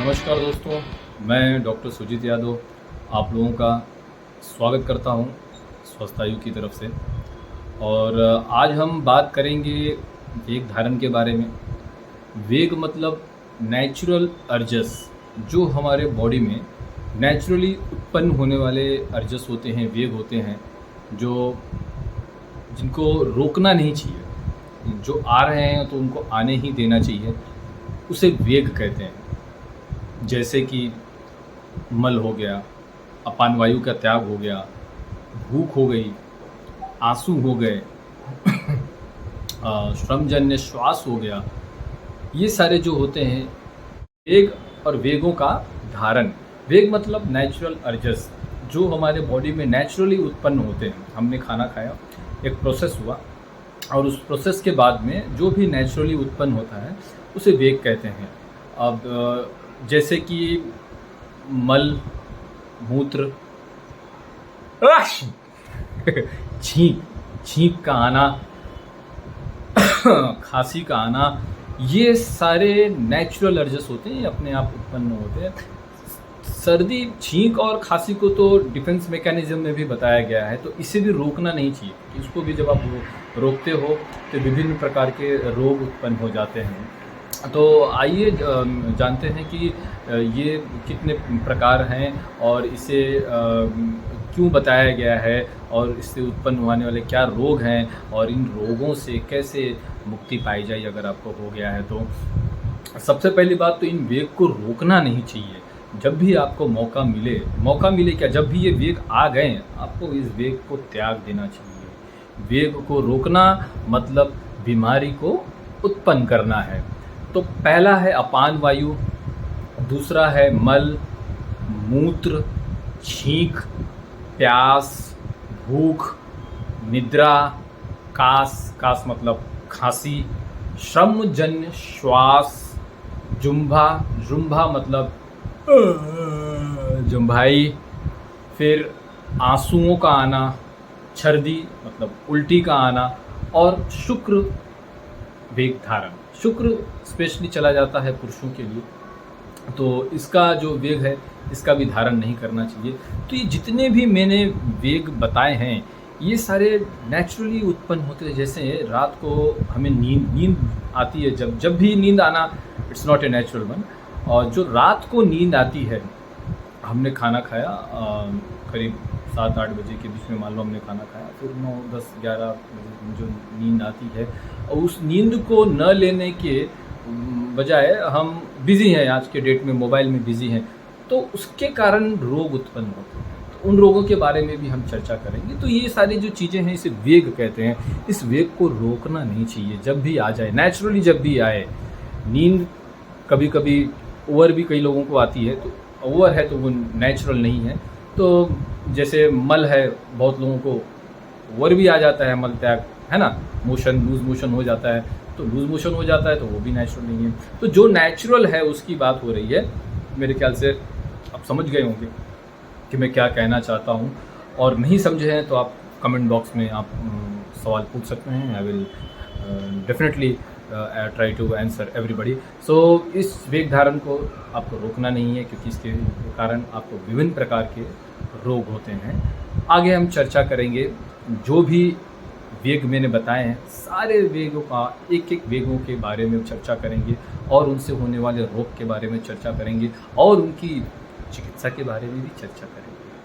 नमस्कार दोस्तों, मैं डॉक्टर सुजीत यादव आप लोगों का स्वागत करता हूं स्वस्थ आयु की तरफ से। और आज हम बात करेंगे वेग धारण के बारे में। वेग मतलब नेचुरल अर्जस, जो हमारे बॉडी में नेचुरली उत्पन्न होने वाले अर्जस होते हैं, वेग होते हैं, जो जिनको रोकना नहीं चाहिए। जो आ रहे हैं तो उनको आने ही देना चाहिए, उसे वेग कहते हैं। जैसे कि मल हो गया, अपान वायु का त्याग हो गया, भूख हो गई, आंसू हो गए, श्रमजन्य श्वास हो गया। ये सारे जो होते हैं वेग और वेगों का धारण। वेग मतलब नेचुरल अर्जस, जो हमारे बॉडी में नेचुरली उत्पन्न होते हैं। हमने खाना खाया, एक प्रोसेस हुआ, और उस प्रोसेस के बाद में जो भी नेचुरली उत्पन्न होता है उसे वेग कहते हैं। अब जैसे कि मल, मूत्र, छींक का आना, खांसी का आना, ये सारे नेचुरल अर्जस होते हैं, ये अपने आप उत्पन्न होते हैं। सर्दी, छींक और खांसी को तो डिफेंस मैकेनिज्म में भी बताया गया है, तो इसे भी रोकना नहीं चाहिए। इसको भी जब आप रोकते हो तो विभिन्न प्रकार के रोग उत्पन्न हो जाते हैं। तो आइए जानते हैं कि ये कितने प्रकार हैं और इसे क्यों बताया गया है, और इससे उत्पन्न होने वाले क्या रोग हैं, और इन रोगों से कैसे मुक्ति पाई जाए अगर आपको हो गया है तो। सबसे पहली बात तो इन वेग को रोकना नहीं चाहिए। जब भी आपको मौका मिले क्या, जब भी ये वेग आ गए, आपको इस वेग को त्याग देना चाहिए। वेग को रोकना मतलब बीमारी को उत्पन्न करना है। तो पहला है अपान वायु, दूसरा है मल, मूत्र, छींक, प्यास, भूख, निद्रा, कास मतलब खांसी, श्रमजन्य श्वास, जुम्भा मतलब जुम्भाई, फिर आंसुओं का आना, छर्दी मतलब उल्टी का आना, और शुक्र वेग धारण। शुक्र स्पेशली चला जाता है पुरुषों के लिए, तो इसका जो वेग है इसका भी धारण नहीं करना चाहिए। तो ये जितने भी मैंने वेग बताए हैं ये सारे नेचुरली उत्पन्न होते हैं। जैसे रात को हमें नींद आती है, जब भी नींद आना, it's not a natural one. और जो रात को नींद आती है, हमने खाना खाया करीब 7-8 बजे के बीच में, मान लो हमने खाना खाया, फिर 9, 10, 11 बजे जो नींद आती है, और उस नींद को न लेने के बजाय हम बिज़ी हैं, आज के डेट में मोबाइल में बिज़ी हैं, तो उसके कारण रोग उत्पन्न होते हैं। तो उन रोगों के बारे में भी हम चर्चा करेंगे। तो ये सारी जो चीज़ें हैं इसे वेग कहते हैं। इस वेग को रोकना नहीं चाहिए, जब भी आ जाए, नेचुरली जब भी आए। नींद कभी कभी ओवर भी कई लोगों को आती है, तो ओवर है तो वो नेचुरल नहीं है। तो जैसे मल है, बहुत लोगों को ओवर भी आ जाता है, मल त्याग, है ना, लूज मोशन हो जाता है, तो लूज मोशन हो जाता है तो वो भी नेचुरल नहीं है। तो जो नेचुरल है उसकी बात हो रही है। मेरे ख्याल से आप समझ गए होंगे कि मैं क्या कहना चाहता हूँ, और नहीं समझे हैं तो आप कमेंट बॉक्स में आप सवाल पूछ सकते हैं। I will definitely try to answer everybody. So इस वेग धारण को आपको रोकना नहीं है, क्योंकि इसके कारण आपको विभिन्न प्रकार के रोग होते हैं। आगे हम चर्चा करेंगे जो भी वेग मैंने बताए हैं, सारे वेगों का एक वेगों के बारे में चर्चा करेंगे, और उनसे होने वाले रोग के बारे में चर्चा करेंगे, और उनकी चिकित्सा के बारे में भी चर्चा करेंगे।